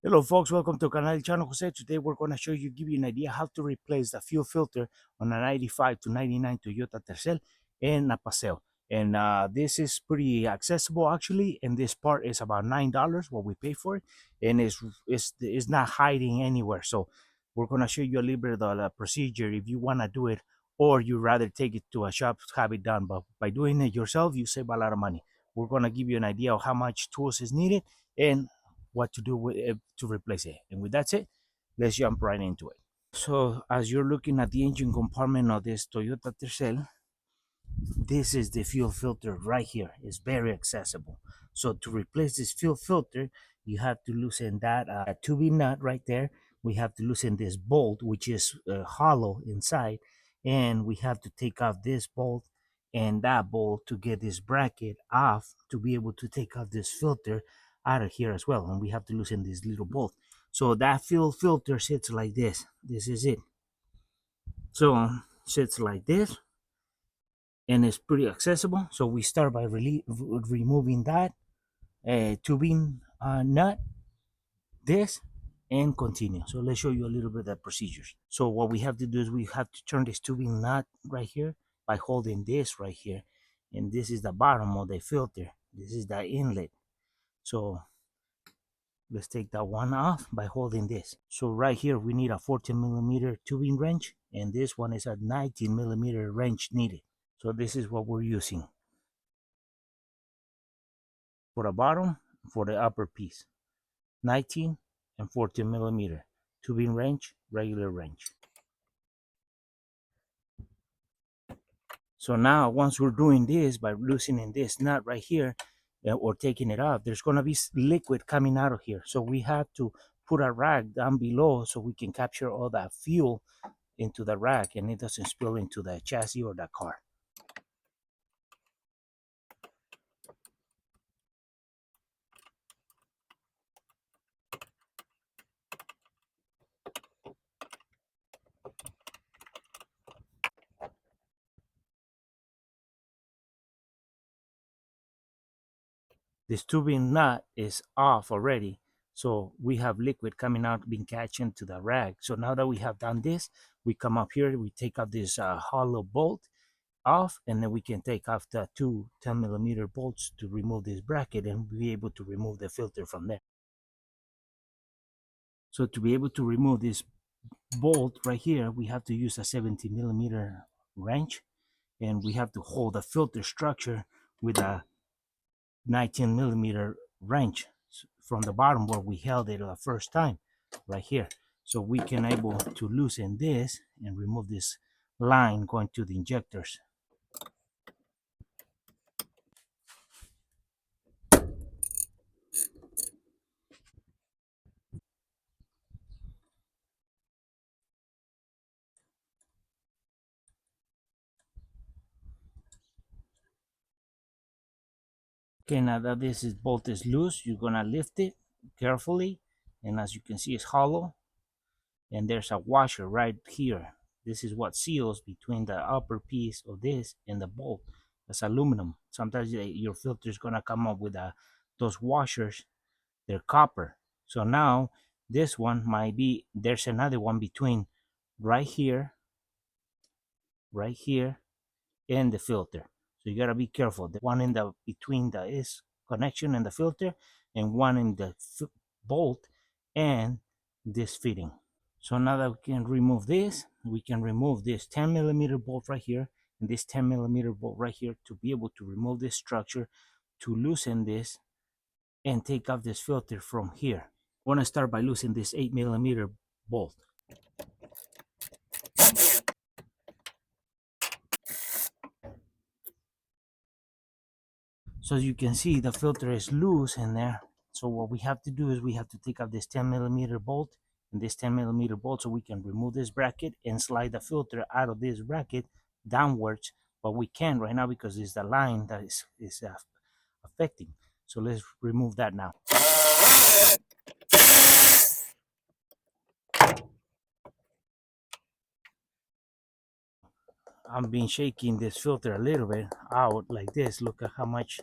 Hello folks, welcome to Canal Channel Jose. Today we're going to give you an idea how to replace the fuel filter on a 95 to 99 Toyota Tercel and a Paseo. And this is pretty accessible actually, and this part is about $9 what we pay for it, and it's not hiding anywhere. So we're going to show you a little bit of the procedure if you want to do it, or you rather take it to a shop to have it done. But by doing it yourself, you save a lot of money. We're going to give you an idea of how much tools is needed and what to do with it to replace it. And with that said, let's jump right into it. So as you're looking at the engine compartment of this Toyota Tercel, this is the fuel filter right here. It's very accessible. So to replace this fuel filter, you have to loosen that tubing nut right there. We have to loosen this bolt, which is hollow inside, and we have to take off this bolt and that bolt to get this bracket off to be able to take off this filter out of here as well. And we have to loosen this little bolt. So that fuel filter sits like this. This is it. So sits like this, and it's pretty accessible. So we start by removing that tubing nut, this, and continue. So let's show you a little bit of the procedures. So what we have to do is we have to turn this tubing nut right here by holding this right here, and this is the bottom of the filter. This is the inlet. So let's take that one off by holding this. So right here we need a 14mm tubing wrench, and this one is a 19mm wrench needed. So this is what we're using for the bottom, for the upper piece. 19 and 14mm tubing wrench, regular wrench. So now once we're doing this by loosening this nut right here or taking it off, there's going to be liquid coming out of here. So we have to put a rag down below so we can capture all that fuel into the rack and it doesn't spill into the chassis or the car. This tubing nut is off already, so we have liquid coming out being catching to the rag. So now that we have done this, we come up here, we take out this hollow bolt off, and then we can take off the two 10mm bolts to remove this bracket and be able to remove the filter from there. So to be able to remove this bolt right here, we have to use a 70mm wrench, and we have to hold the filter structure with a 19mm wrench from the bottom where we held it the first time right here. So we can able to loosen this and remove this line going to the injectors. Okay, now that this is bolt is loose, you're gonna lift it carefully, and as you can see, it's hollow, and there's a washer right here. This is what seals between the upper piece of this and the bolt. That's aluminum. Sometimes your filter is gonna come up with those washers. They're copper. So now this one might be, there's another one between right here, and the filter. So you gotta be careful. The one in the between the is connection and the filter, and one in the bolt and this fitting. So now that we can remove this, we can remove this 10mm bolt right here and this 10mm bolt right here to be able to remove this structure, to loosen this and take off this filter from here. I want to start by loosening this 8mm bolt. So as you can see, the filter is loose in there. So what we have to do is we have to take off this 10mm bolt and this 10mm bolt so we can remove this bracket and slide the filter out of this bracket downwards. But we can't right now because it's the line that is affecting. So let's remove that now. I'm been shaking this filter a little bit out like this. Look at how much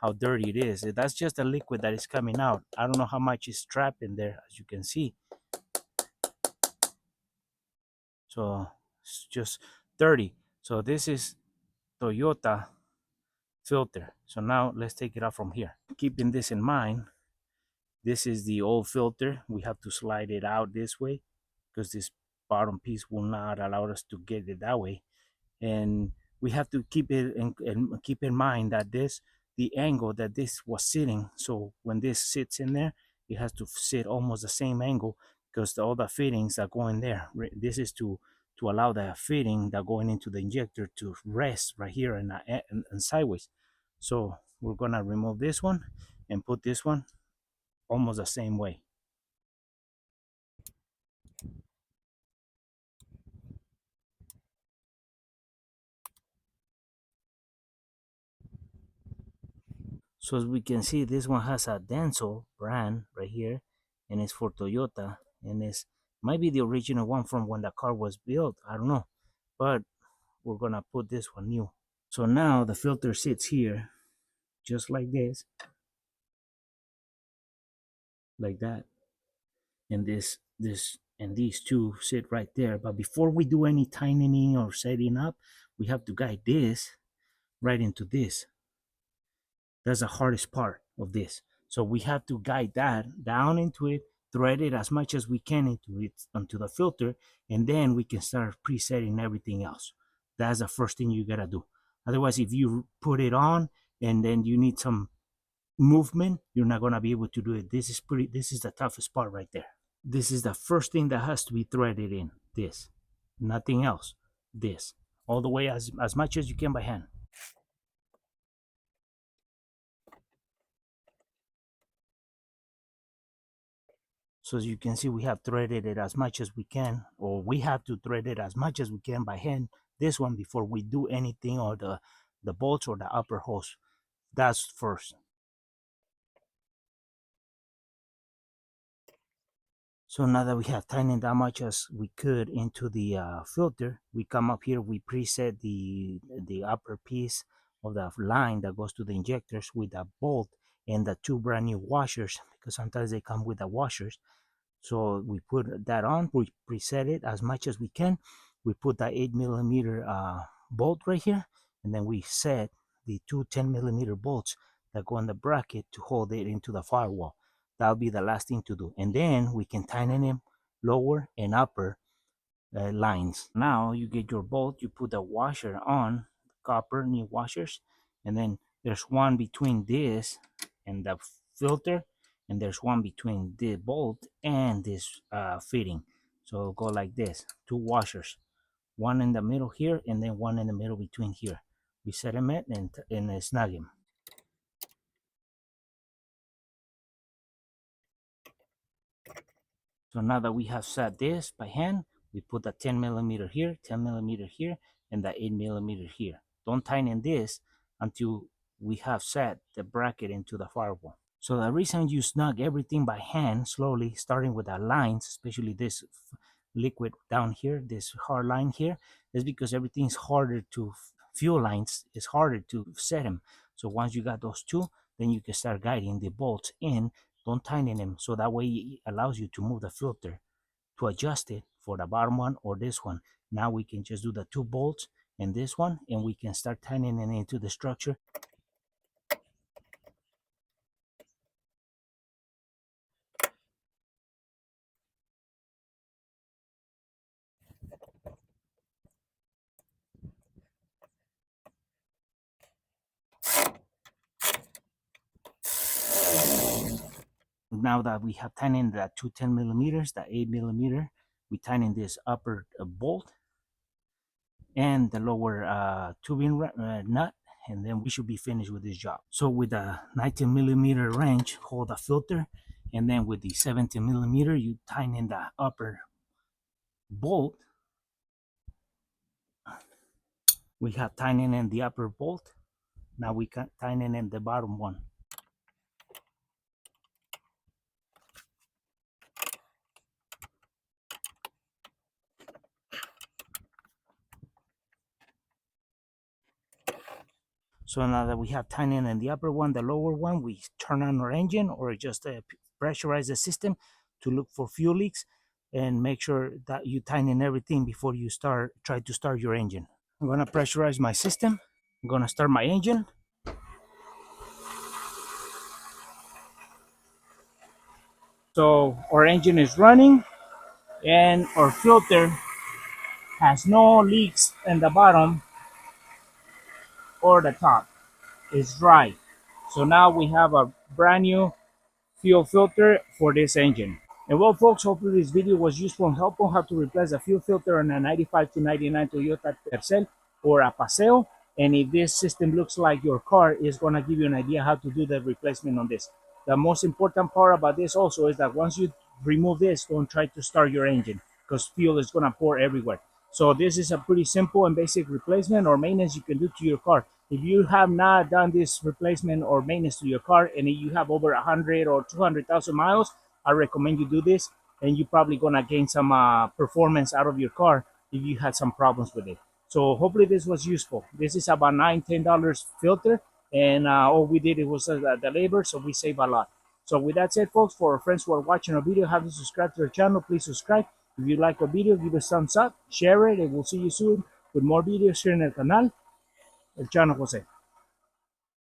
how dirty it is. That's just the liquid that is coming out. I don't know how much is trapped in there, as you can see. So it's just dirty. So this is Toyota filter. So now let's take it out from here. Keeping this in mind, this is the old filter. We have to slide it out this way because this bottom piece will not allow us to get it that way. And we have to keep it and keep in mind that the angle that this was sitting. So when this sits in there, it has to sit almost the same angle because all the fittings are going there. This is to allow the fitting that going into the injector to rest right here and sideways. So we're gonna remove this one and put this one almost the same way. So as we can see, this one has a Denso brand right here, and it's for Toyota, and it's might be the original one from when the car was built. I don't know, but we're gonna put this one new. So now the filter sits here, just like this, like that, and this and these two sit right there. But before we do any tightening or setting up, we have to guide this right into this. That's the hardest part of this. So we have to guide that down into it, thread it as much as we can into it, onto the filter, and then we can start presetting everything else. That's the first thing you gotta do. Otherwise, if you put it on and then you need some movement, you're not gonna be able to do it. This is the toughest part right there. This is the first thing that has to be threaded in. This. Nothing else. This. All the way as much as you can by hand. So as you can see, we have threaded it as much as we can, or we have to thread it as much as we can by hand, this one, before we do anything, or the bolts or the upper hose. That's first. So now that we have tightened that much as we could into the filter, we come up here, we preset the upper piece of the line that goes to the injectors with a bolt and the two brand new washers, because sometimes they come with the washers. So we put that on, we preset it as much as we can. We put the 8mm bolt right here, and then we set the two 10mm bolts that go in the bracket to hold it into the firewall. That'll be the last thing to do. And then we can tighten them lower and upper lines. Now you get your bolt, you put the washer on, copper, new washers, and then there's one between this and the filter, and there's one between the bolt and this fitting. So go like this, two washers, one in the middle here, and then one in the middle between here. We set them in and snug them. So now that we have set this by hand, we put the 10mm here, 10mm here, and the 8mm here. Don't tighten this until we have set the bracket into the firewall. So the reason you snug everything by hand, slowly, starting with the lines, especially this liquid down here, this hard line here, is because everything's harder to, fuel lines is harder to set them. So once you got those two, then you can start guiding the bolts in. Don't tighten them, so that way it allows you to move the filter to adjust it for the bottom one or this one. Now we can just do the two bolts and this one, and we can start tightening it into the structure. Now that we have tightened the two 10mm, the 8mm, we tighten this upper bolt and the lower tubing nut, and then we should be finished with this job. So with the 19mm wrench, hold the filter, and then with the 17mm, you tighten the upper bolt. We have tightened in the upper bolt. Now we can tighten in the bottom one. So now that we have tightened in the upper one, the lower one, we turn on our engine or just pressurize the system to look for fuel leaks and make sure that you tighten everything before you try to start your engine. I'm gonna pressurize my system. I'm gonna start my engine. So our engine is running and our filter has no leaks in the bottom or the top. It's dry. So now we have a brand new fuel filter for this engine. And well, folks, hopefully this video was useful and helpful how to replace a fuel filter on a 95 to 99 Toyota Tercel or a Paseo. And if this system looks like your car, it's going to give you an idea how to do the replacement on this. The most important part about this also is that once you remove this, don't try to start your engine because fuel is going to pour everywhere. So this is a pretty simple and basic replacement or maintenance you can do to your car. If you have not done this replacement or maintenance to your car and you have over 100 or 200,000 miles, I recommend you do this, and you're probably gonna gain some performance out of your car if you had some problems with it. So hopefully this was useful. This is about $9-10 filter, and all we did it was the labor, so we save a lot. So with that said, folks, for our friends who are watching our video, have to subscribe to our channel. Please subscribe. If you like our video, give us a thumbs up, share it, and we'll see you soon with more videos here in el canal, El Chano Jose.